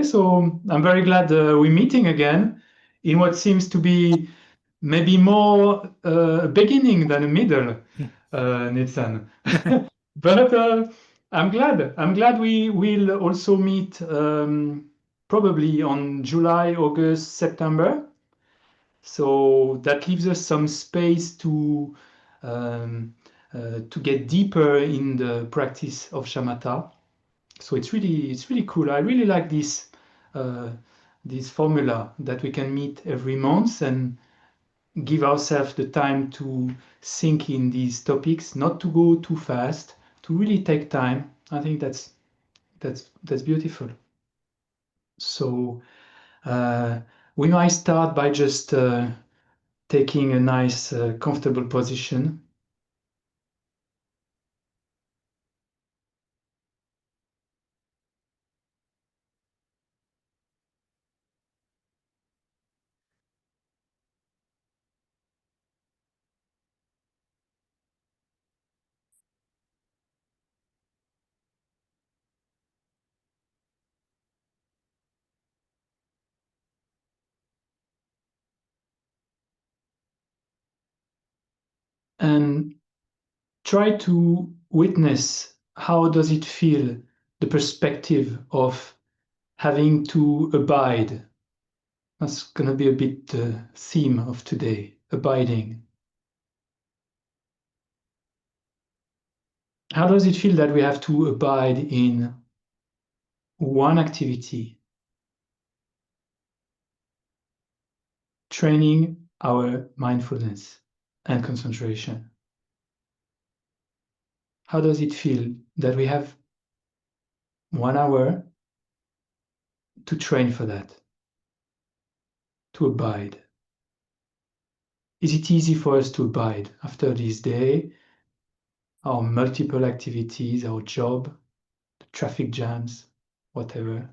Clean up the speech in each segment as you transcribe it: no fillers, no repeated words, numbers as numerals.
today. So I'm very glad we're meeting again in what seems to be maybe more a beginning than a middle, Nitzan. But I'm glad. I'm glad we will also meet probably on July, August, September. So that leaves us some space to get deeper in the practice of shamatha. So it's really cool. I really like this formula that we can meet every month and give ourselves the time to sink in these topics, not to go too fast, to really take time. I think that's beautiful. So we might start by just taking a nice, comfortable position. And try to witness how does it feel, the perspective of having to abide. That's going to be a bit the theme of today, abiding. How does it feel that we have to abide in one activity, training our mindfulness and concentration? How does it feel that we have 1 hour to train for that, to abide? Is it easy for us to abide after this day, our multiple activities, our job, the traffic jams, whatever?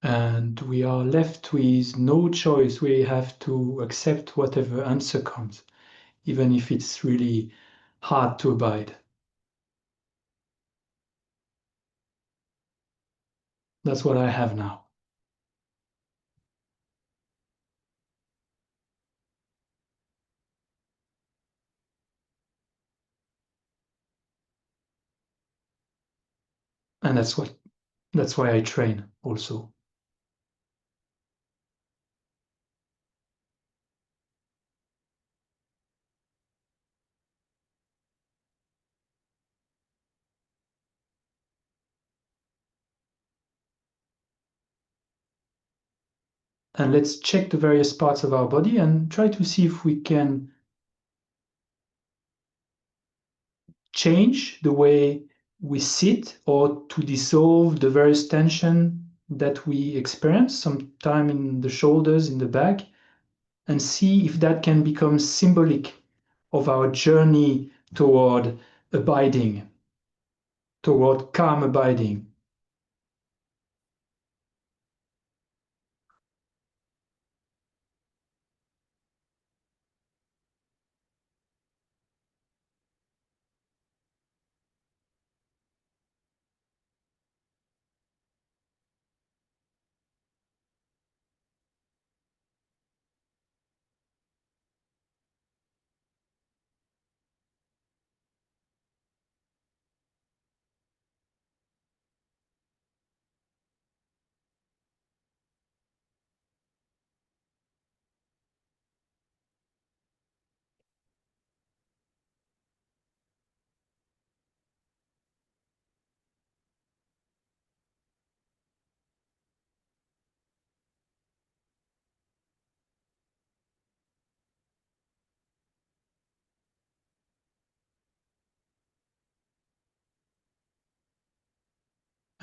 And we are left with no choice. We have to accept whatever answer comes, even if it's really hard to abide. That's what I have now. And that's why I train also. And let's check the various parts of our body and try to see if we can change the way we sit or to dissolve the various tension that we experience, sometime in the shoulders, in the back, and see if that can become symbolic of our journey toward abiding, toward calm abiding.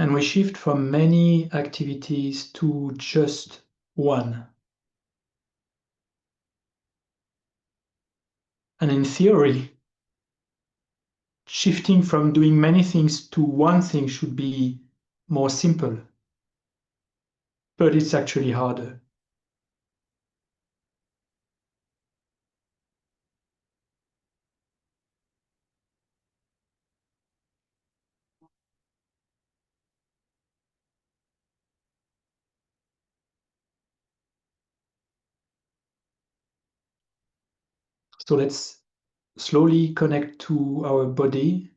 And we shift from many activities to just one. And in theory, shifting from doing many things to one thing should be more simple. But it's actually harder. So let's slowly connect to our body.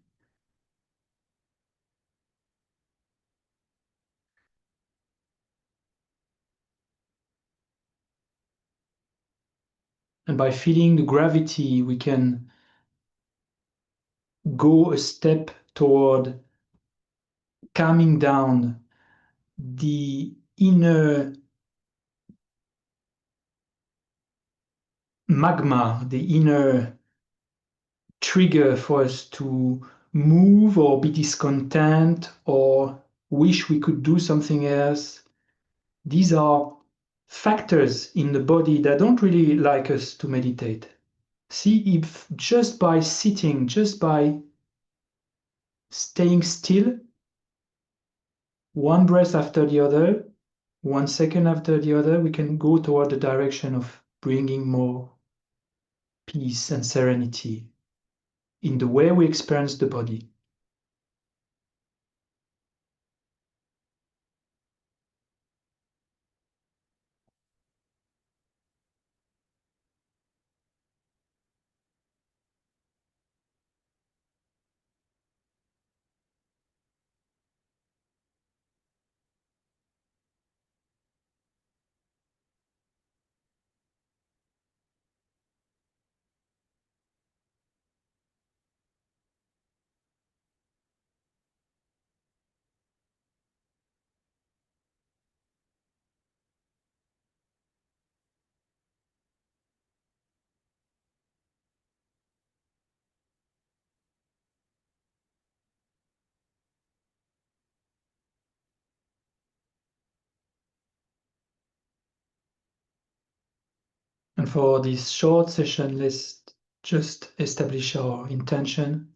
And by feeling the gravity, we can go a step toward calming down the inner magma, the inner trigger for us to move or be discontent or wish we could do something else. These are factors in the body that don't really like us to meditate. See if just by sitting, just by staying still, one breath after the other, 1 second after the other, we can go toward the direction of bringing more peace and serenity in the way we experience the body. And for this short session, let's just establish our intention.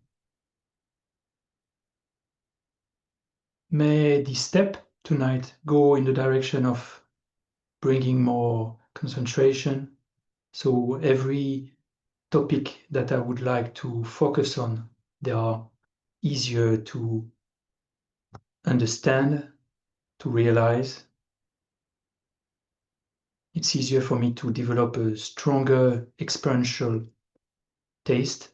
May the step tonight go in the direction of bringing more concentration. So every topic that I would like to focus on, they are easier to understand, to realize. It's easier for me to develop a stronger experiential taste.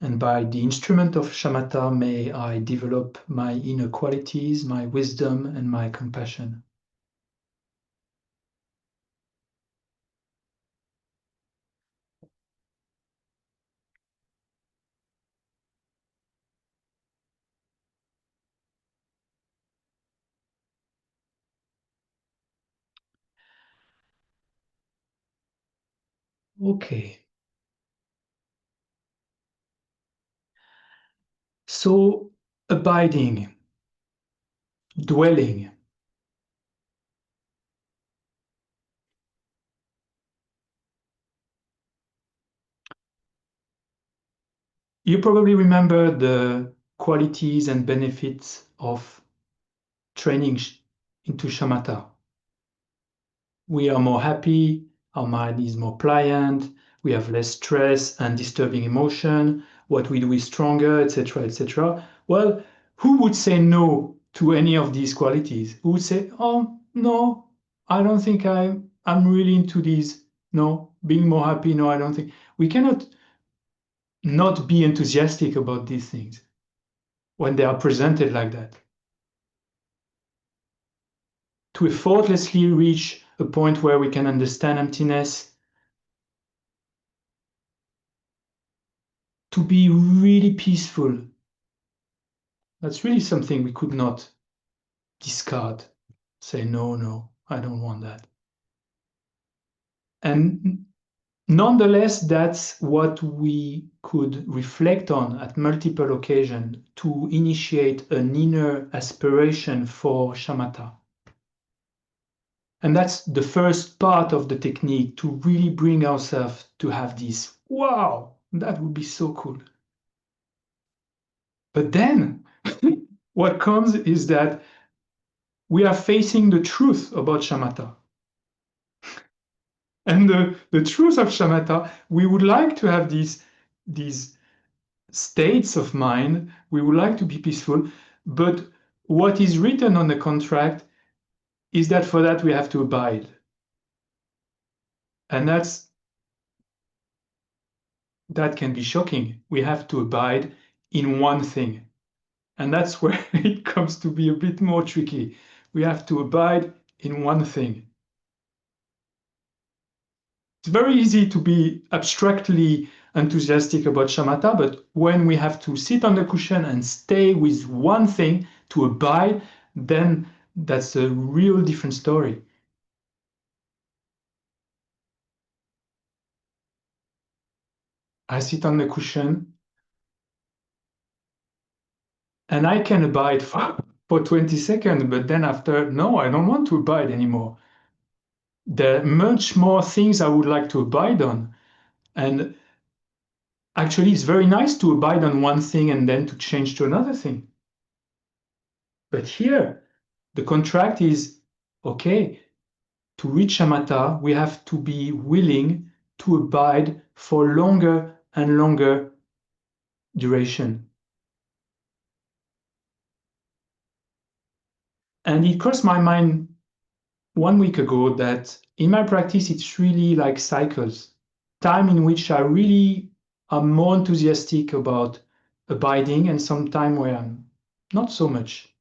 And by the instrument of shamatha, may I develop my inner qualities, my wisdom, and my compassion. Okay. So, abiding, dwelling. You probably remember the qualities and benefits of training into shamatha. We are more happy, our mind is more pliant, we have less stress and disturbing emotion, what we do is stronger, etc., etc. Well, who would say no to any of these qualities? Who would say, oh, no, I don't think I'm really into these. No, being more happy, no, I don't think. We cannot not be enthusiastic about these things when they are presented like that. To effortlessly reach a point where we can understand emptiness, to be really peaceful, that's really something we could not discard. Say, no, no, I don't want that. And Nonetheless, that's what we could reflect on at multiple occasions to initiate an inner aspiration for shamatha. And that's the first part of the technique, to really bring ourselves to have this, wow, that would be so cool. But then what comes is that we are facing the truth about shamatha. And the truth of shamatha, we would like to have these states of mind, we would like to be peaceful, but what is written on the contract is that for that we have to abide. And that can be shocking. We have to abide in one thing. And that's where it comes to be a bit more tricky. We have to abide in one thing. It's very easy to be abstractly enthusiastic about shamatha, but when we have to sit on the cushion and stay with one thing to abide, then that's a real different story. I sit on the cushion and I can abide for 20 seconds, but then after, no, I don't want to abide anymore. There are much more things I would like to abide on. And actually, it's very nice to abide on one thing and then to change to another thing. But here, the contract is, okay, to reach shamatha, we have to be willing to abide for longer and longer duration. And it crossed my mind 1 week ago that in my practice, it's really like cycles. Time in which I really am more enthusiastic about abiding, and some time where I'm not so much.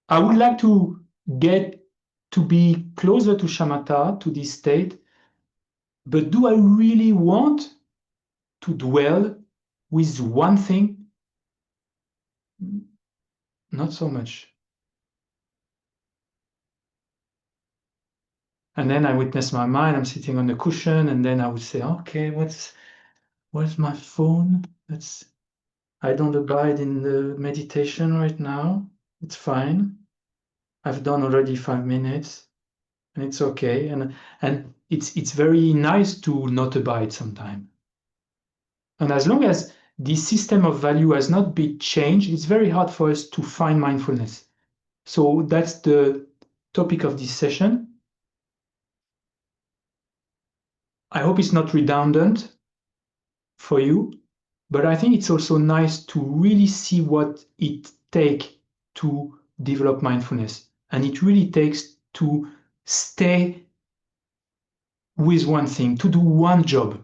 I would like to get to be closer to shamatha, to this state, but do I really want to dwell with one thing? Not so much. And then I witness my mind, I'm sitting on the cushion, and then I would say, okay, where's my phone? I don't abide in the meditation right now. It's fine. I've done already 5 minutes, and it's okay. And it's very nice to not abide sometime. And as long as this system of value has not been changed, it's very hard for us to find mindfulness. So that's the topic of this session. I hope it's not redundant for you, but I think it's also nice to really see what it takes to develop mindfulness. And it really takes to stay with one thing, to do one job.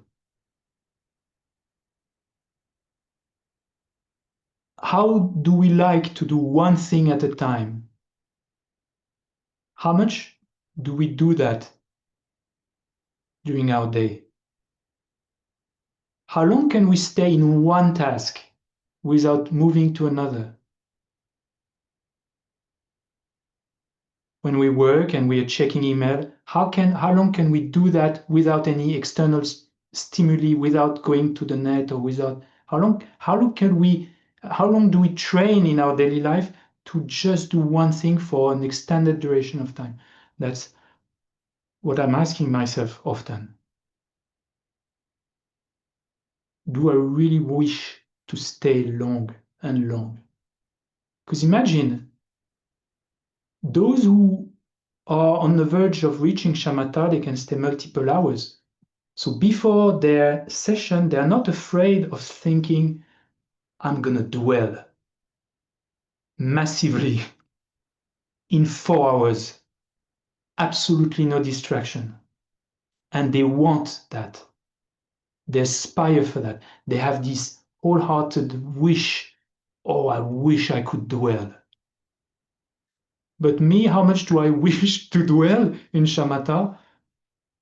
How do we like to do one thing at a time? How much do we do that during our day? How long can we stay in one task without moving to another? When we work and we are checking email, how long can we do that without any external stimuli, without going to the net, or without how long do we train in our daily life to just do one thing for an extended duration of time? That's what I'm asking myself often. Do I really wish to stay long and long? Because imagine those who are on the verge of reaching shamatha, they can stay multiple hours. So before their session, they are not afraid of thinking, I'm going to dwell massively in 4 hours, absolutely no distraction. And they want that. They aspire for that. They have this wholehearted wish, oh, I wish I could dwell. But me, how much do I wish to dwell in shamatha?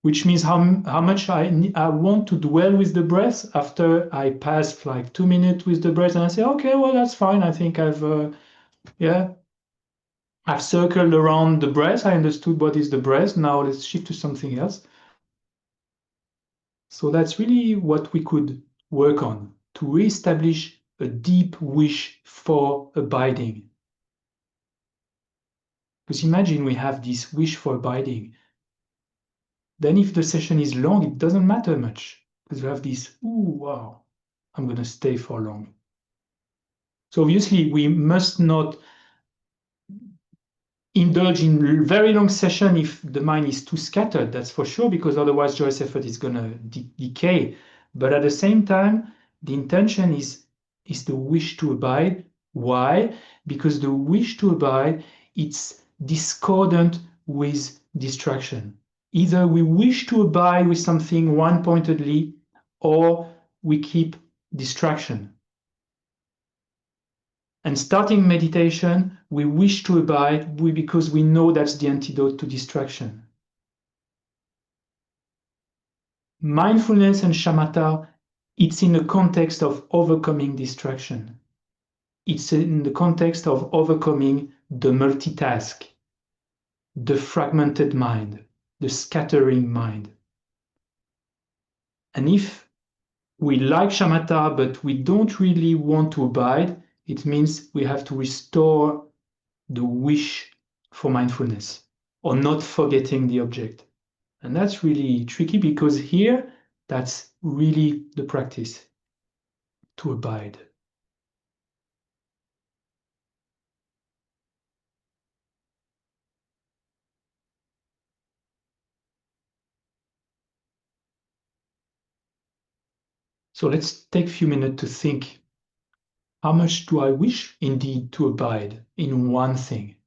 Which means how much I want to dwell with the breath after I pass like 2 minutes with the breath, and I say, okay, well, that's fine. I think I've circled around the breath. I understood what is the breath. Now let's shift to something else. So that's really what we could work on, to reestablish a deep wish for abiding. Because imagine we have this wish for abiding. Then if the session is long, it doesn't matter much, because we have this, ooh, wow, I'm going to stay for long. So obviously we must not indulge in very long session if the mind is too scattered, that's for sure, because otherwise joyous effort is going to decay. But at the same time, the intention is the wish to abide. Why? Because the wish to abide, it's discordant with distraction. Either we wish to abide with something one-pointedly, or we keep distraction. And starting meditation, we wish to abide because we know that's the antidote to distraction. Mindfulness and shamatha, it's in the context of overcoming distraction. It's in the context of overcoming the multitask, the fragmented mind, the scattering mind. And if we like shamatha, but we don't really want to abide, it means we have to restore the wish for mindfulness, or not forgetting the object. And that's really tricky, because here, that's really the practice, to abide. So let's take a few minutes to think, how much do I wish indeed to abide in one thing?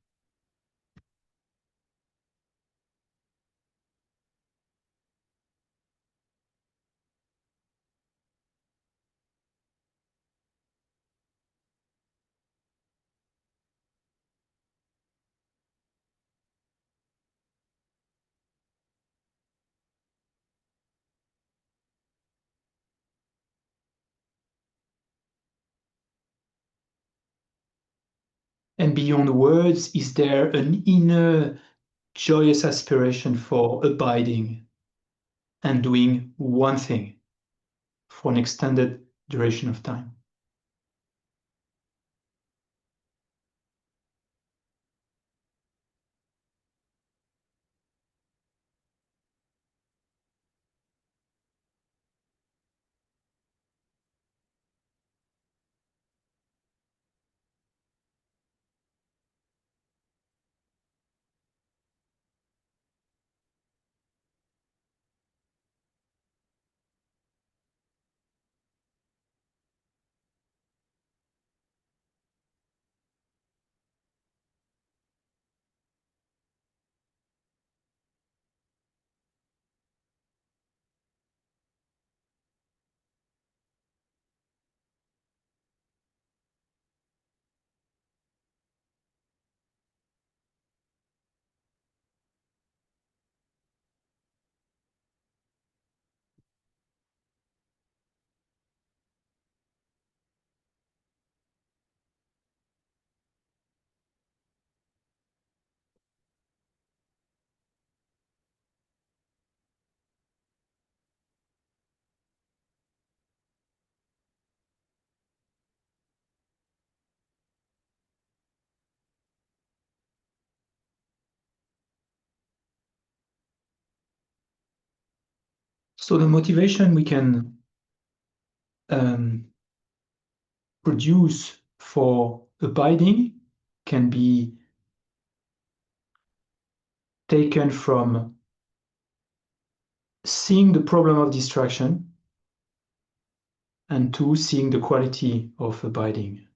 And beyond words, is there an inner joyous aspiration for abiding and doing one thing for an extended duration of time? So the motivation we can produce for abiding can be taken from seeing the problem of distraction, and two, seeing the quality of abiding.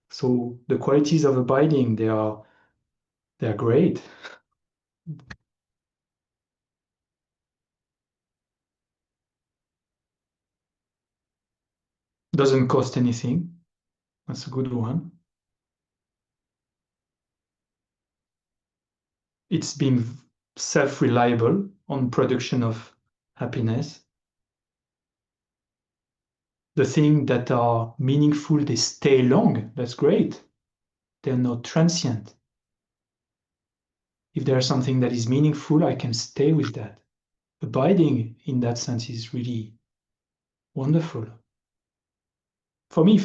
So the qualities of abiding, they're great. Doesn't cost anything. That's a good one. It's being self-reliable on production of happiness. The things that are meaningful, they stay long. That's great. They're not transient. If there's something that is meaningful, I can stay with that. abiding in that sense is really wonderful. For me,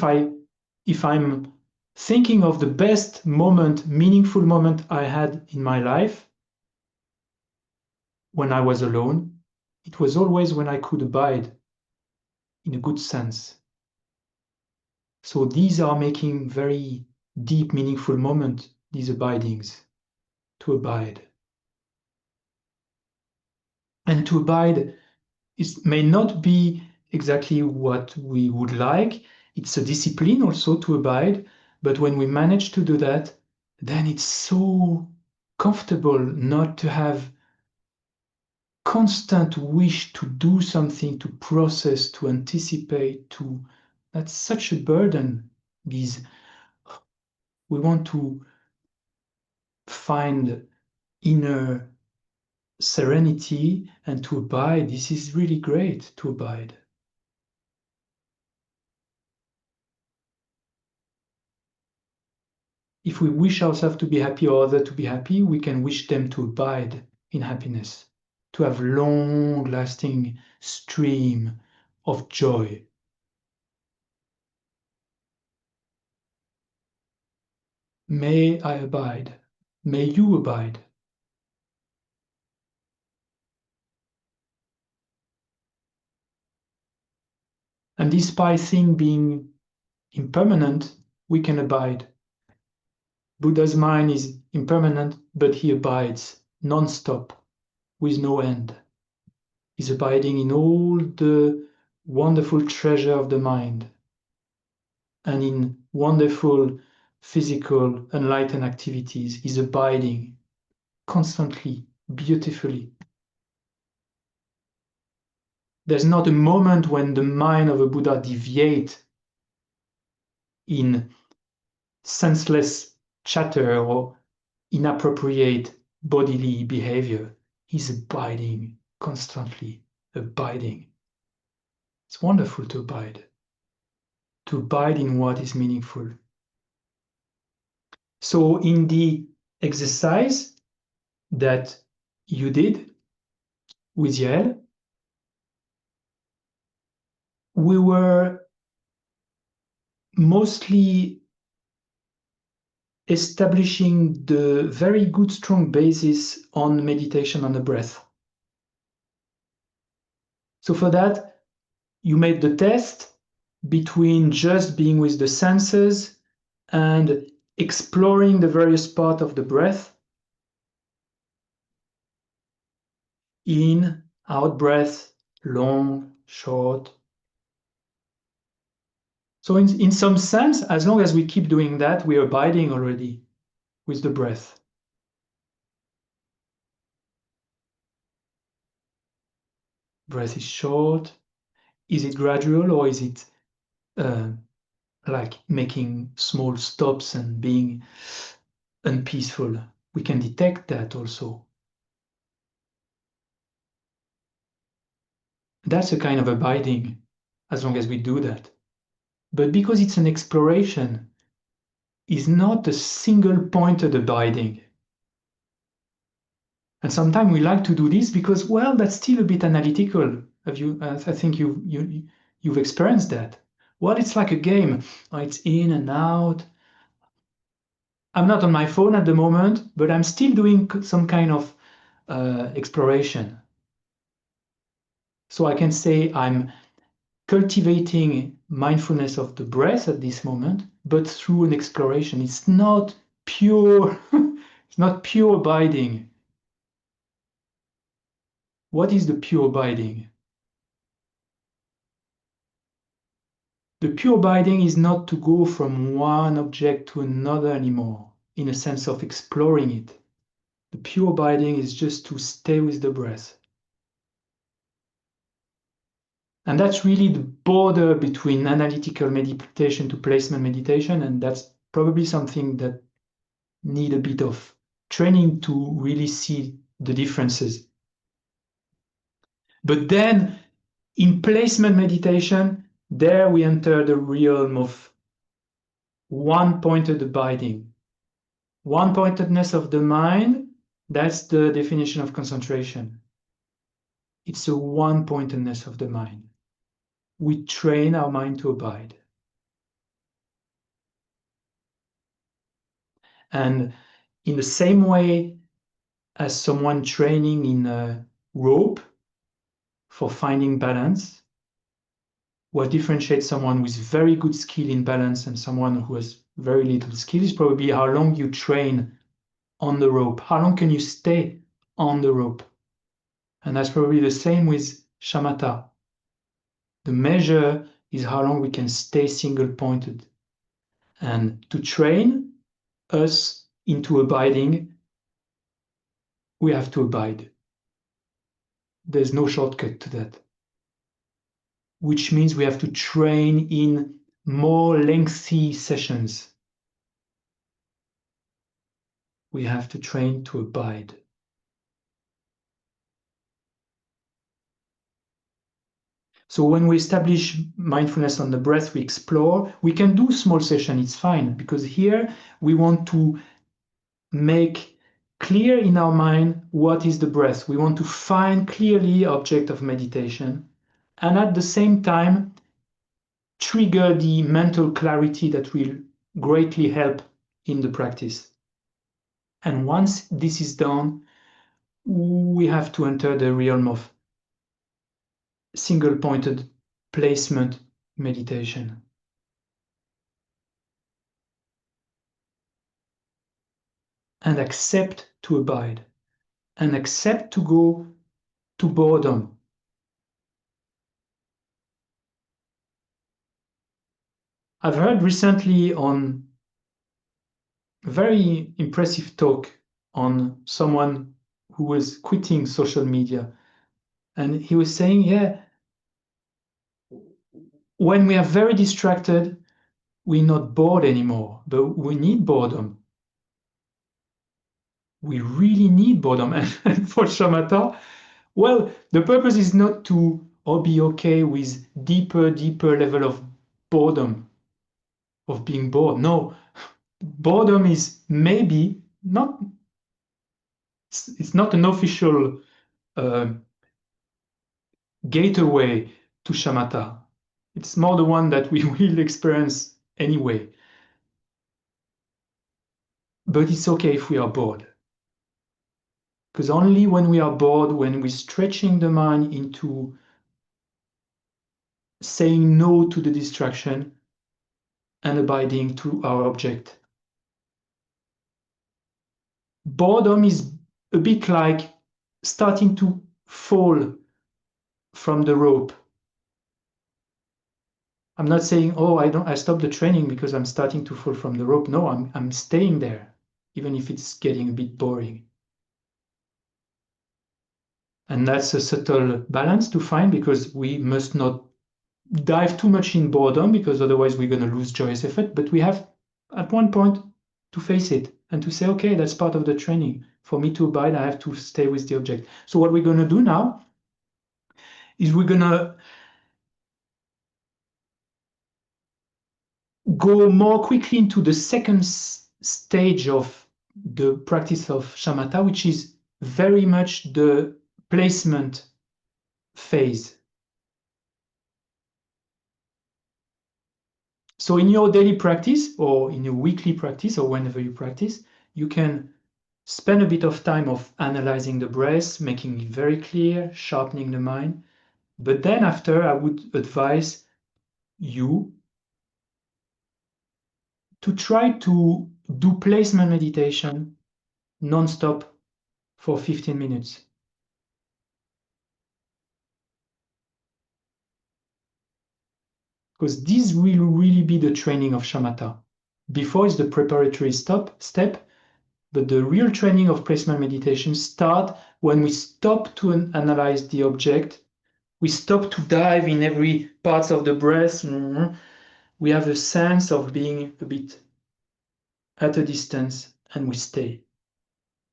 if I'm thinking of the best moment, meaningful moment I had in my life when I was alone, it was always when I could abide in a good sense. So these are making very deep, meaningful moments, these abidings, to abide. And to abide may not be exactly what we would like. It's a discipline also to abide, but when we manage to do that, then it's so comfortable not to have constant wish to do something, to process, to anticipate, that's such a burden. We want to find inner serenity and to abide. This is really great to abide. If we wish ourselves to be happy or others to be happy, we can wish them to abide in happiness, to have long-lasting stream of joy. May I abide. May you abide. And despite things being impermanent, we can abide. Buddha's mind is impermanent, but he abides non-stop, with no end. He's abiding in all the wonderful treasure of the mind and in wonderful physical enlightened activities. He's abiding constantly, beautifully. There's not a moment when the mind of a Buddha deviates in senseless chatter or inappropriate bodily behavior. He's abiding constantly, abiding. It's wonderful to abide in what is meaningful. So in the exercise that you did with Yael, we were mostly establishing the very good, strong basis on meditation on the breath. So for that, you made the test between just being with the senses and exploring the various parts of the breath. In, out breath, long, short. So in some sense, as long as we keep doing that, we are abiding already with the breath. Breath is short. Is it gradual or is it like making small stops and being unpeaceful? We can detect that also. That's a kind of abiding, as long as we do that. But because it's an exploration, it's not a single-pointed abiding. And sometimes we like to do this because, well, that's still a bit analytical. I think you've experienced that. Well, it's like a game. It's in and out. I'm not on my phone at the moment, but I'm still doing some kind of exploration. So I can say I'm cultivating mindfulness of the breath at this moment, but through an exploration. It's not pure, it's not pure abiding. What is the pure abiding? The pure abiding is not to go from one object to another anymore, in a sense of exploring it. The pure abiding is just to stay with the breath. And that's really the border between analytical meditation to placement meditation, and that's probably something that need a bit of training to really see the differences. But then in placement meditation, there we enter the realm of one-pointed abiding. One-pointedness of the mind, that's the definition of concentration. It's a one-pointedness of the mind. We train our mind to abide. And in the same way as someone training in a rope for finding balance, what differentiates someone with very good skill in balance and someone who has very little skill is probably how long you train on the rope. How long can you stay on the rope? And that's probably the same with shamatha. The measure is how long we can stay single-pointed. And to train us into abiding, we have to abide. There's no shortcut to that. Which means we have to train in more lengthy sessions. We have to train to abide. So when we establish mindfulness on the breath, we explore. We can do small session, it's fine, because here we want to make clear in our mind what is the breath. We want to find clearly object of meditation, and at the same time trigger the mental clarity that will greatly help in the practice. And once this is done, we have to enter the realm of single-pointed placement meditation. And accept to abide, and accept to go to boredom. I've heard recently on a very impressive talk on someone who was quitting social media. And he was saying, yeah, when we are very distracted, we're not bored anymore, but we need boredom. We really need boredom. And for shamatha, well, the purpose is not to be okay with deeper level of boredom, of being bored. No, boredom is maybe not, it's not an official gateway to shamatha. It's more the one that we will experience anyway. But it's okay if we are bored. Because only when we are bored, when we're stretching the mind into saying no to the distraction and abiding to our object. Boredom is a bit like starting to fall from the rope. I'm not saying, oh, I stopped the training because I'm starting to fall from the rope. No, I'm staying there, even if it's getting a bit boring. And that's a subtle balance to find, because we must not dive too much in boredom, because otherwise we're going to lose joyous effect. But we have at one point to face it and to say, okay, that's part of the training. For me to abide, I have to stay with the object. So what we're going to do now is we're going to go more quickly into the second stage of the practice of shamatha, which is very much the placement phase. So in your daily practice, or in your weekly practice, or whenever you practice, you can spend a bit of time of analyzing the breath, making it very clear, sharpening the mind. But then after, I would advise you to try to do placement meditation non-stop for 15 minutes. Because this will really be the training of shamatha. Before is the preparatory step, but the real training of placement meditation starts when we stop to analyze the object, we stop to dive in every part of the breath. We have a sense of being a bit at a distance, and we stay.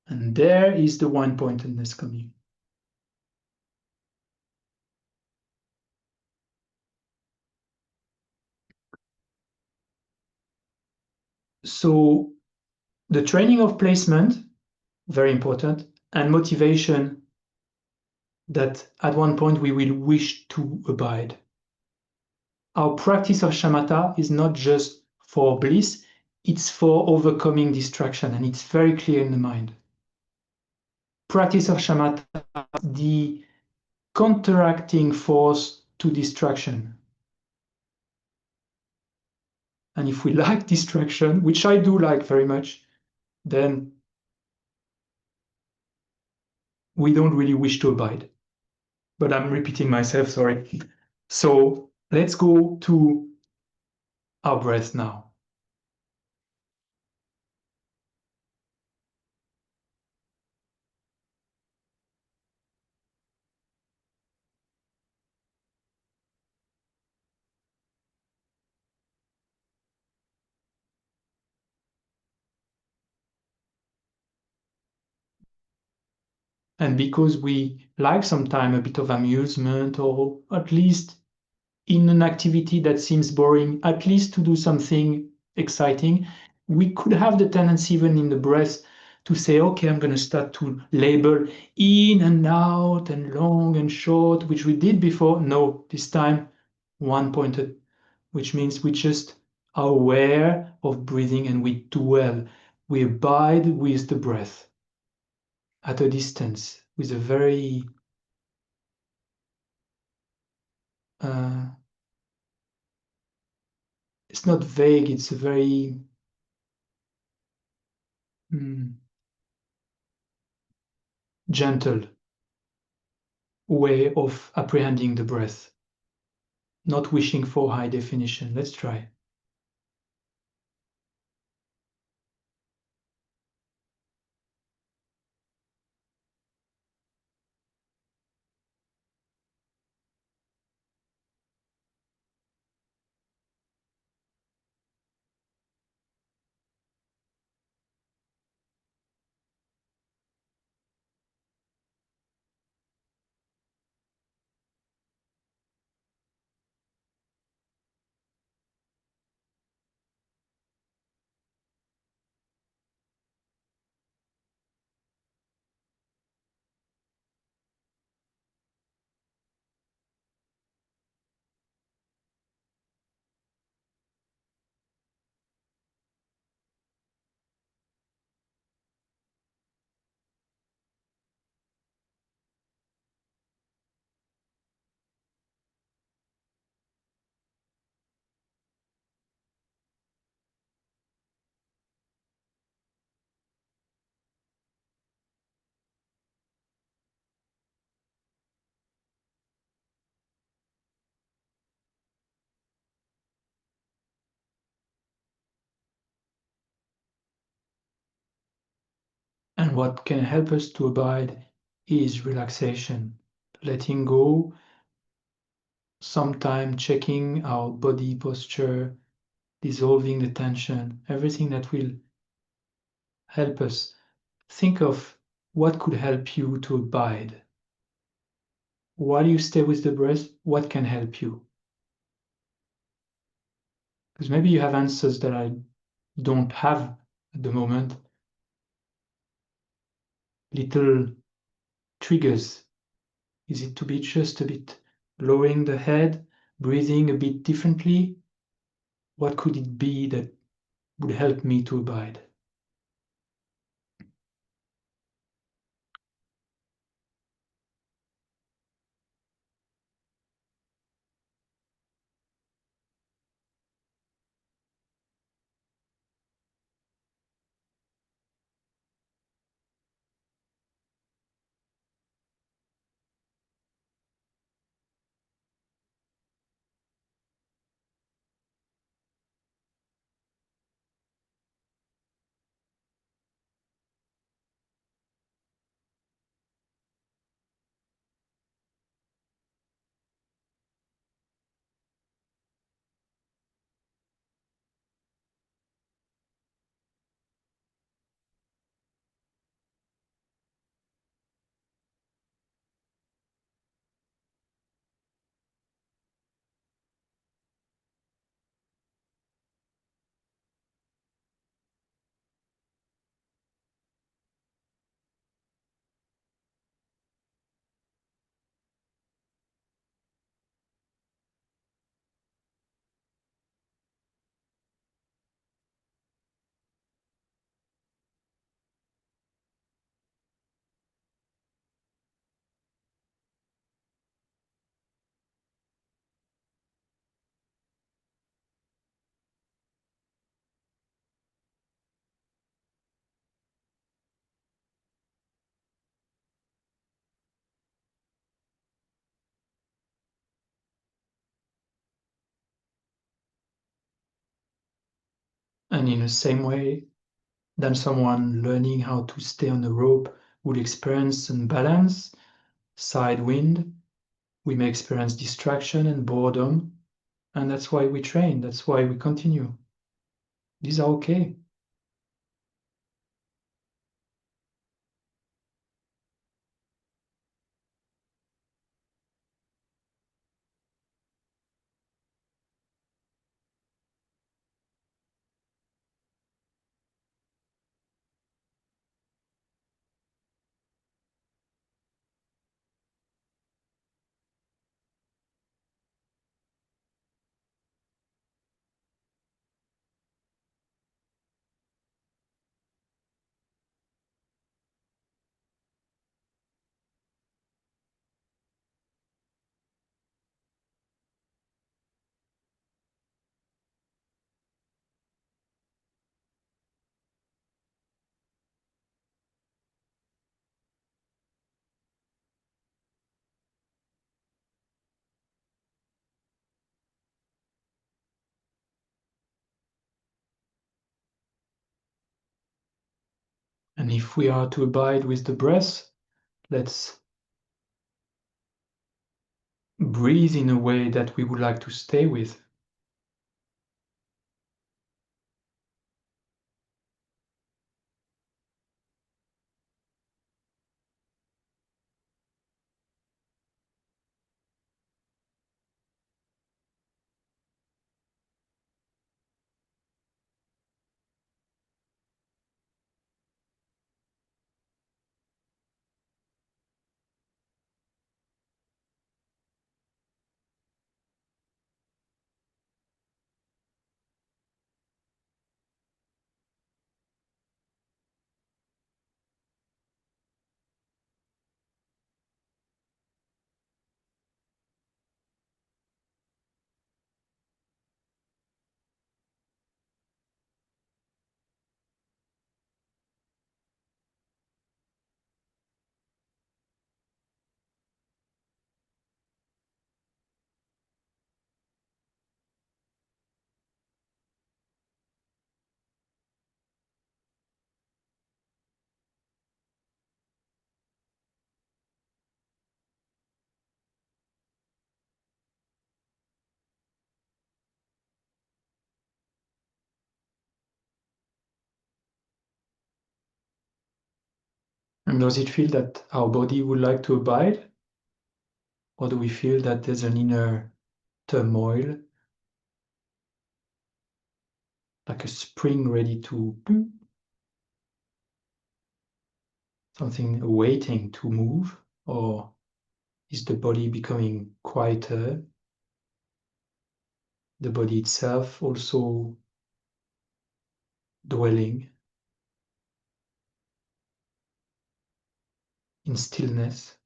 And there is the one-pointedness coming. So the training of placement, very important, and motivation that at one point we will wish to abide. Our practice of shamatha is not just for bliss, it's for overcoming distraction, and it's very clear in the mind. Practice of shamatha, the counteracting force to distraction. And if we like distraction, which I do like very much, then we don't really wish to abide. But I'm repeating myself, sorry. So let's go to our breath now. And because we like sometimes a bit of amusement, or at least in an activity that seems boring, at least to do something exciting, we could have the tendency, even in the breath, to say, okay, I'm going to start to label in and out and long and short, which we did before. No, this time one pointed, which means we just are aware of breathing and we dwell. We abide with the breath at a distance with a very it's not vague, it's a very gentle way of apprehending the breath, not wishing for high definition. Let's try. And what can help us to abide is relaxation, letting go, sometime checking our body posture, dissolving the tension, everything that will help us. Think of what could help you to abide. While you stay with the breath, what can help you? Because maybe you have answers that I don't have at the moment. Little triggers. Is it to be just a bit lowering the head, breathing a bit differently? What could it be that would help me to abide? And in the same way than someone learning how to stay on a rope would experience unbalance, side wind, we may experience distraction and boredom, and that's why we train, that's why we continue. These are okay. And if we are to abide with the breath, let's breathe in a way that we would like to stay with. And does it feel that our body would like to abide? Or do we feel that there's an inner turmoil, like a spring ready to something waiting to move? Or is the body becoming quieter? The body itself also dwelling in stillness.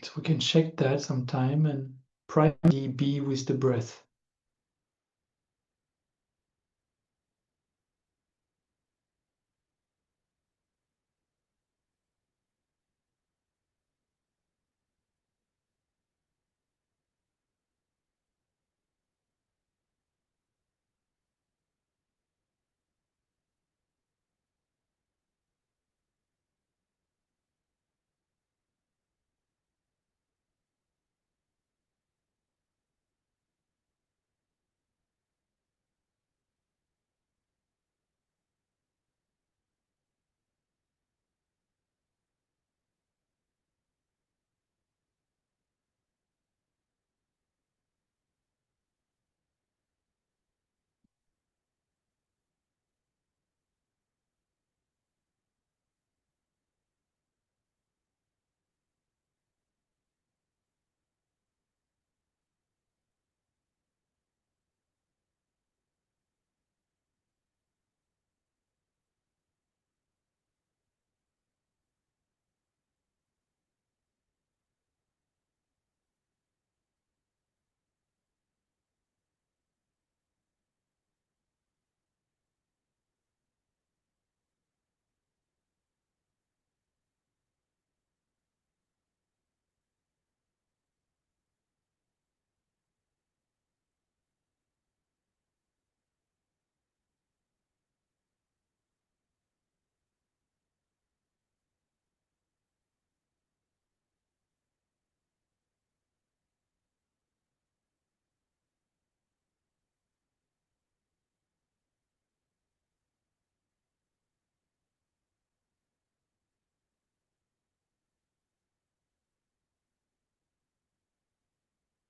So we can check that sometime and primarily be with the breath.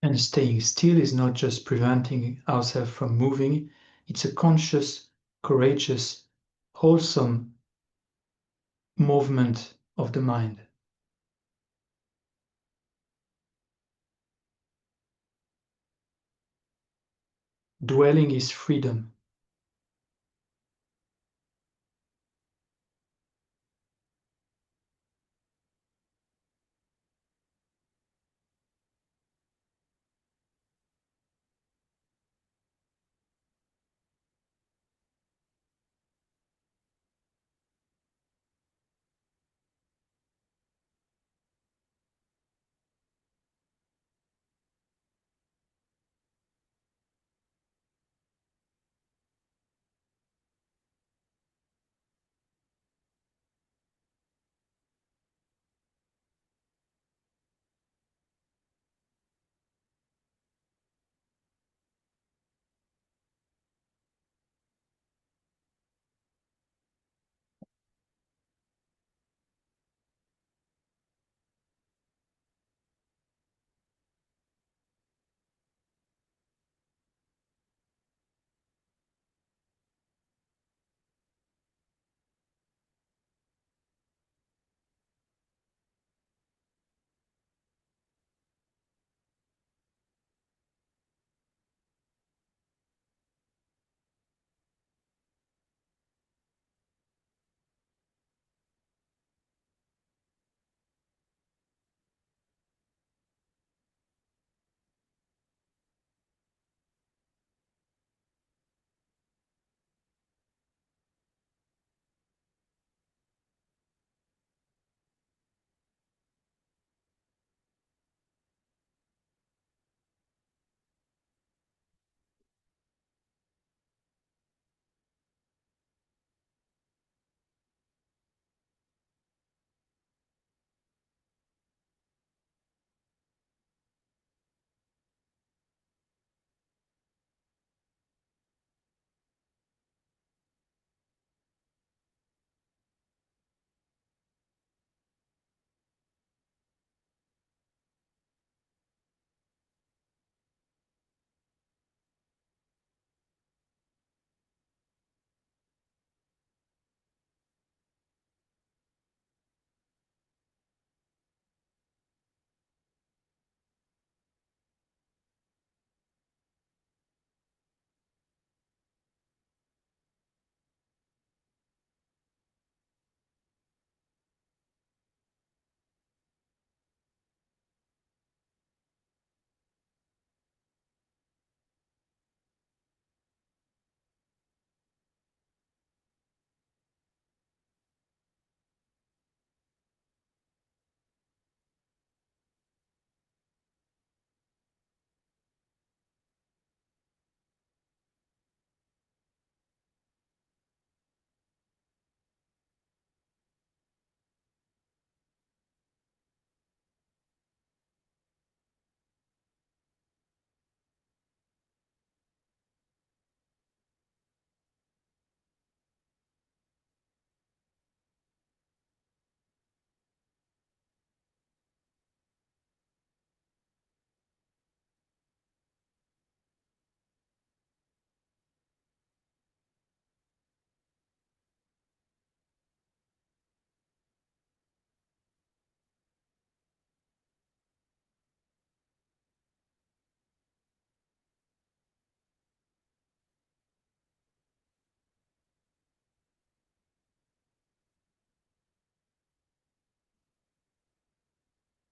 And staying still is not just preventing ourselves from moving, it's a conscious, courageous, wholesome movement of the mind. Dwelling is freedom.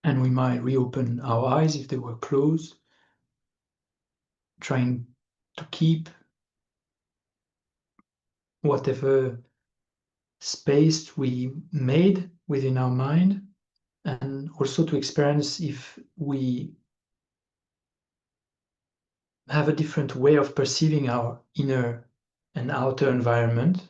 And we might reopen our eyes if they were closed, trying to keep whatever space we made within our mind, and also to experience if we have a different way of perceiving our inner and outer environment.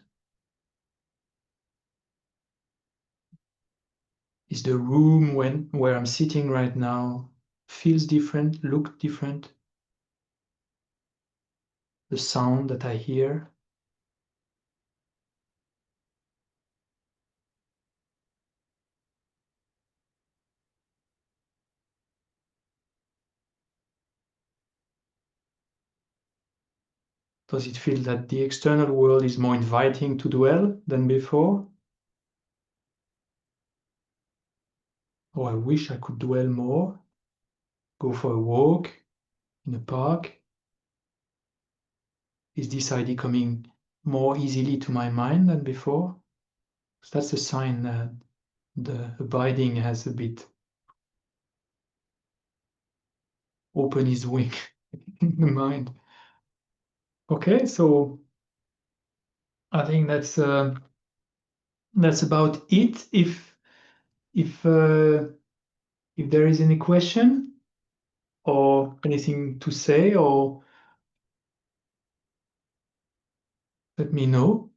Is the room where I'm sitting right now feels different, look different? The sound that I hear? Does it feel that the external world is more inviting to dwell than before? Or I wish I could dwell more, go for a walk in a park. Is this idea coming more easily to my mind than before? So that's a sign that the abiding has a bit open his wing in the mind. Okay, so I think that's about it. If there is any question or anything to say, or let me know.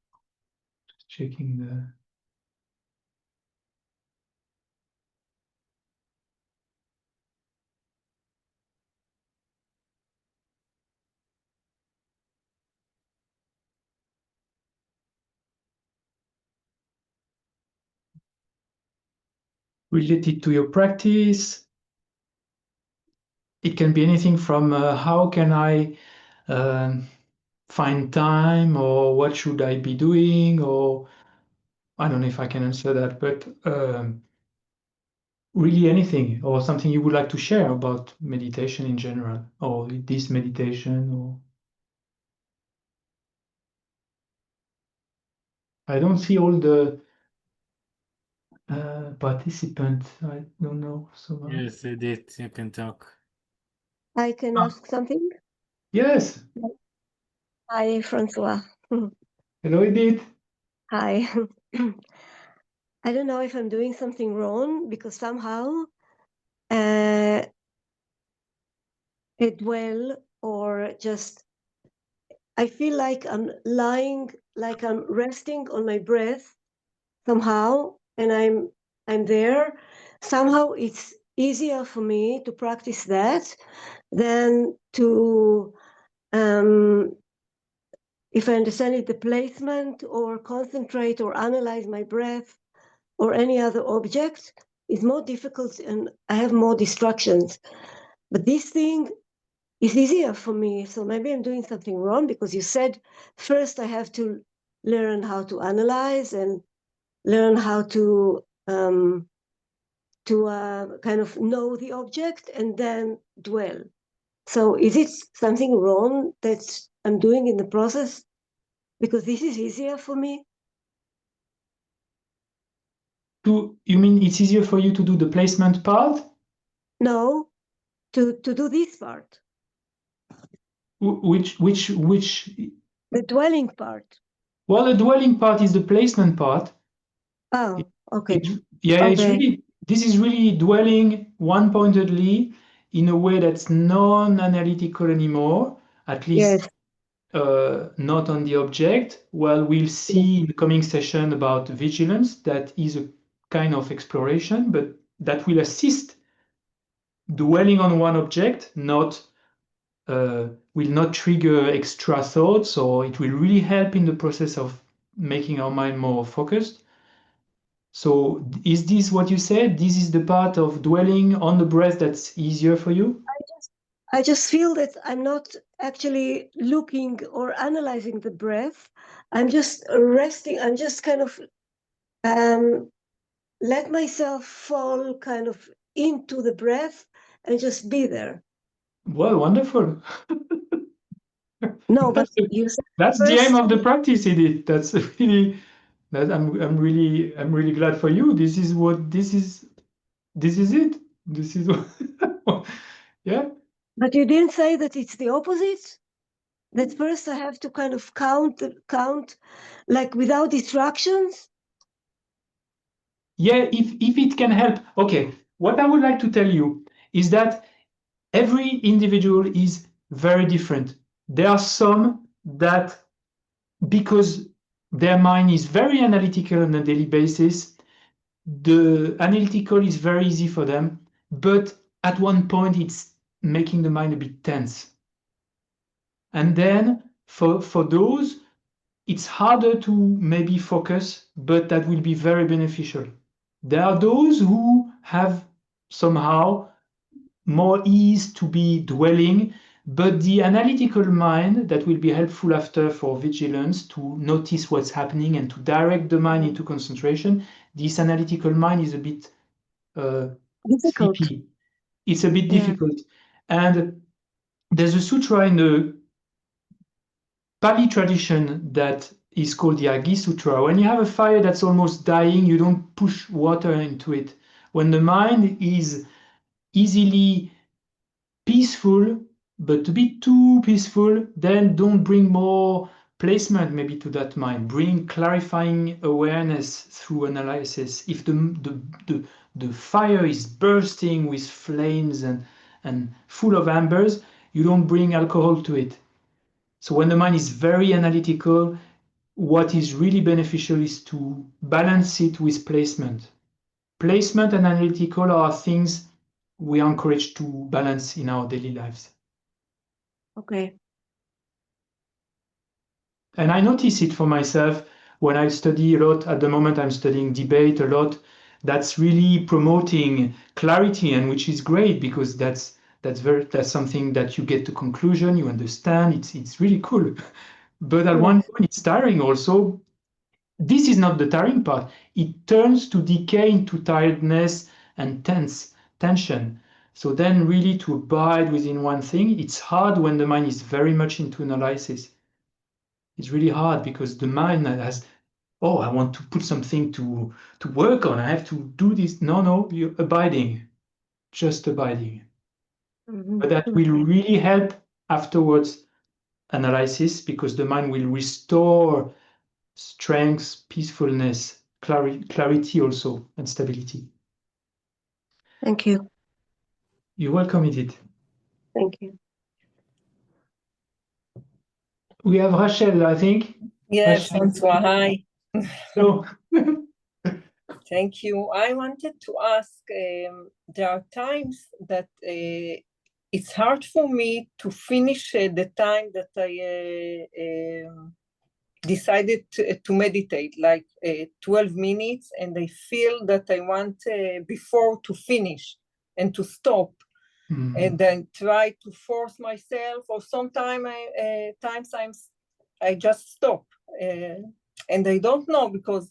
Just checking the. Related to your practice. It can be anything from how can I find time, or what should I be doing, or I don't know if I can answer that, but really anything, or something you would like to share about meditation in general, or this meditation, or I don't see all the participants. I don't know so much. Yes, Edith, you can talk. I can ask something? Yes. Hi, François. Hello, Edith. Hi. I don't know if I'm doing something wrong, because somehow I dwell, or just I feel like I'm lying, like I'm resting on my breath somehow, and I'm there. Somehow it's easier for me to practice that than to if I understand it, the placement or concentrate or analyze my breath or any other object is more difficult, and I have more distractions. But this thing is easier for me. So maybe I'm doing something wrong, because you said first I have to learn how to analyze and learn how to kind of know the object and then dwell. So is it something wrong that I'm doing in the process? Because this is easier for me. You mean it's easier for you to do the placement part? No, to do this part. Which? The dwelling part. Well, the dwelling part is the placement part. Oh, okay. It's really, this is really dwelling one-pointedly in a way that's non-analytical anymore, at least not on the object. Well, we'll see in the coming session about vigilance. That is a kind of exploration, but that will assist dwelling on one object, will not trigger extra thoughts, or it will really help in the process of making our mind more focused. So is this what you said? This is the part of dwelling on the breath that's easier for you? I just feel that I'm not actually looking or analyzing the breath. I'm just resting. I'm just kind of let myself fall kind of into the breath and just be there. Well, wonderful. No, but you said that's first, the aim of the practice, Edith. That's really that I'm really glad for you. This is it. This is what, yeah. But you didn't say that it's the opposite. That first I have to kind of count like without distractions. Yeah, if it can help. Okay, what I would like to tell you is that every individual is very different. There are some that, because their mind is very analytical on a daily basis, the analytical is very easy for them, but at one point it's making the mind a bit tense. And then for those, it's harder to maybe focus, but that will be very beneficial. There are those who have somehow more ease to be dwelling, But the analytical mind that will be helpful after for vigilance to notice what's happening and to direct the mind into concentration, this analytical mind is a bit difficult. sleepy. It's a bit difficult. And there's a sutra in the Pali tradition that is called the Agi Sutra. When you have a fire that's almost dying, you don't push water into it. When the mind is easily peaceful, but a bit too peaceful, then don't bring more placement maybe to that mind. Bring clarifying awareness through analysis. If the fire is bursting with flames and full of embers, you don't bring alcohol to it. So when the mind is very analytical, what is really beneficial is to balance it with placement. Placement and analytical are things we are encouraged to balance in our daily lives. Okay. And I notice it for myself when I study a lot. At the moment, I'm studying debate a lot. That's really promoting clarity, and which is great because that's something that you get to conclusion, you understand. It's really cool. But at one point, it's tiring also. This is not the tiring part. It turns to decay into tiredness and tension. So then really to abide within one thing, it's hard when the mind is very much into analysis. It's really hard because the mind has, oh, I want to put something to work on. I have to do this. No, you're abiding, just abiding. But that will really help afterwards analysis because the mind will restore strength, peacefulness, clarity also, and stability. Thank you. You're welcome, Edith. Thank you. We have Rachel, I think. Yes, Rachel. François, hi. So, Thank you. I wanted to ask, there are times that it's hard for me to finish the time that I decided to meditate, like 12 minutes, and I feel that I want before to finish and to stop. And then try to force myself, or sometimes I just stop. And I don't know, because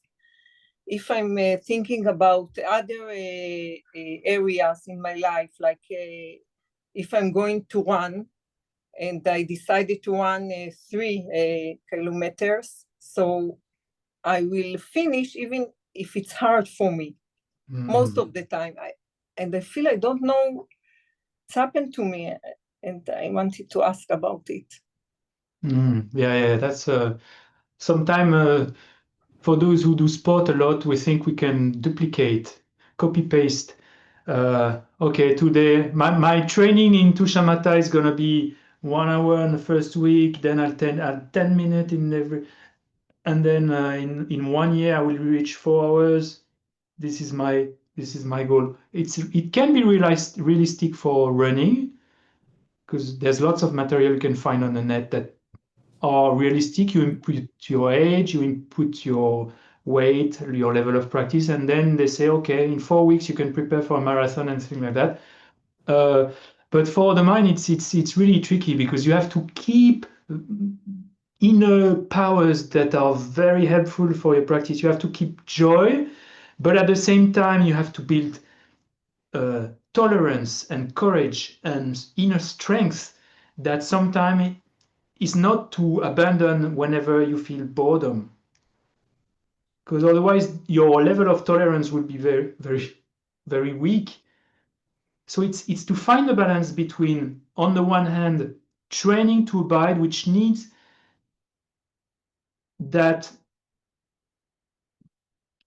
if I'm thinking about other areas in my life, like if I'm going to run, and I decided to run 3 kilometers, so I will finish even if it's hard for me, most of the time. And I feel I don't know what's happened to me, and I wanted to ask about it. Yeah, that's sometimes for those who do sport a lot, we think we can duplicate, copy paste. Okay, today my training into shamatha is gonna be 1 hour in the first week, then I'll 10 minutes in every, and then in 1 year I will reach 4 hours. This is my goal. It can be realistic for running because there's lots of material you can find on the net that are realistic. You input your age, you input your weight, your level of practice, and then they say, okay, in 4 weeks you can prepare for a marathon and things like that. But for the mind, it's really tricky because you have to keep inner powers that are very helpful for your practice. You have to keep joy, but at the same time you have to build tolerance and courage and inner strength that sometimes is not to abandon whenever you feel boredom, because otherwise your level of tolerance will be very, very, very weak. So it's to find a balance between, on the one hand, training to abide, which needs that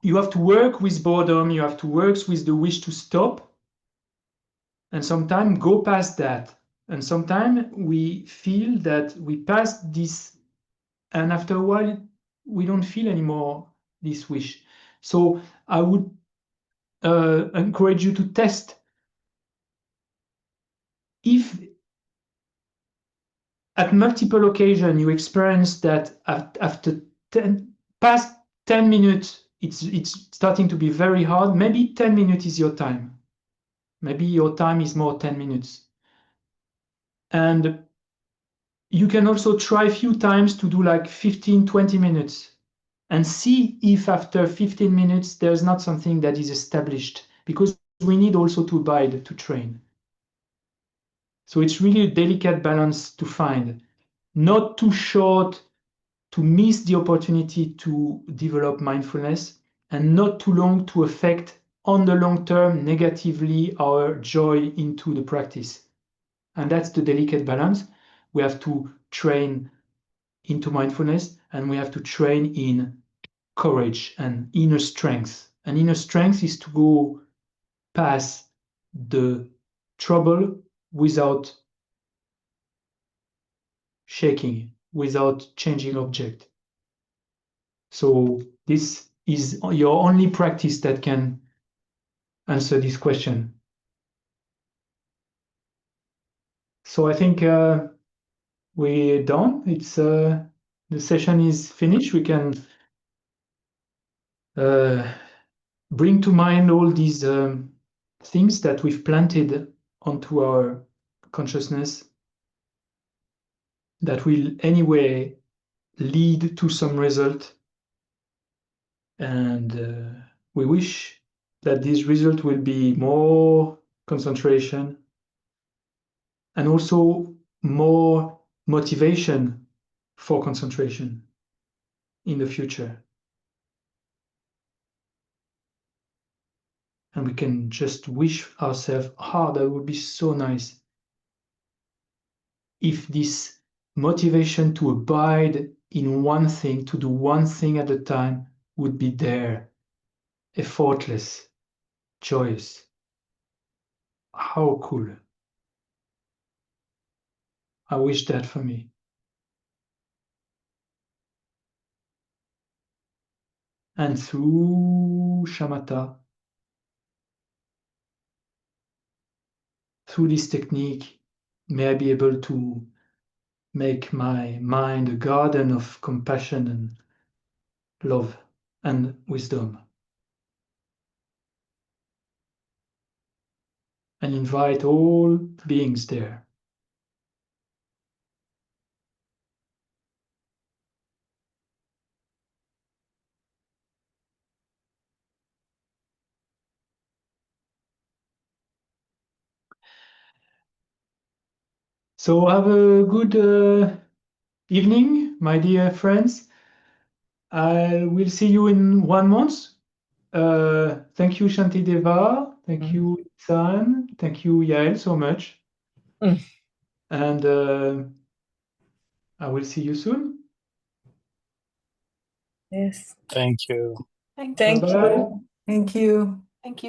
you have to work with boredom, you have to work with the wish to stop, and sometimes go past that. And sometimes we feel that we passed this, and after a while, we don't feel anymore this wish. So I would encourage you to test if at multiple occasions you experience that after past 10 minutes, it's starting to be very hard. Maybe 10 minutes is your time. Maybe your time is more 10 minutes. And you can also try a few times to do like 15, 20 minutes and see if after 15 minutes there's not something that is established, because we need also to abide to train. So it's really a delicate balance to find, not too short to miss the opportunity to develop mindfulness, and not too long to affect on the long term negatively our joy into the practice. And that's the delicate balance. We have to train into mindfulness, and we have to train in courage and inner strength. And inner strength is to go past the trouble without shaking, without changing object. So this is your only practice that can answer this question. So I think we're done. It's the session is finished. We can bring to mind all these things that we've planted onto our consciousness that will anyway lead to some result. And we wish that this result will be more concentration and also more motivation for concentration in the future. And we can just wish ourselves, that would be so nice if this motivation to abide in one thing, to do one thing at a time, would be there, effortless, joyous. How cool. I wish that for me. And through shamatha, through this technique, may I be able to make my mind a garden of compassion and love and wisdom. And invite all beings there. So have a good evening, my dear friends. I will see you in 1 month. Thank you, Shantideva. Thank you, San. Thank you, Yael, so much. And I will see you soon. Yes. Thank you. Thank Bye-bye. you. Thank you. Thank you.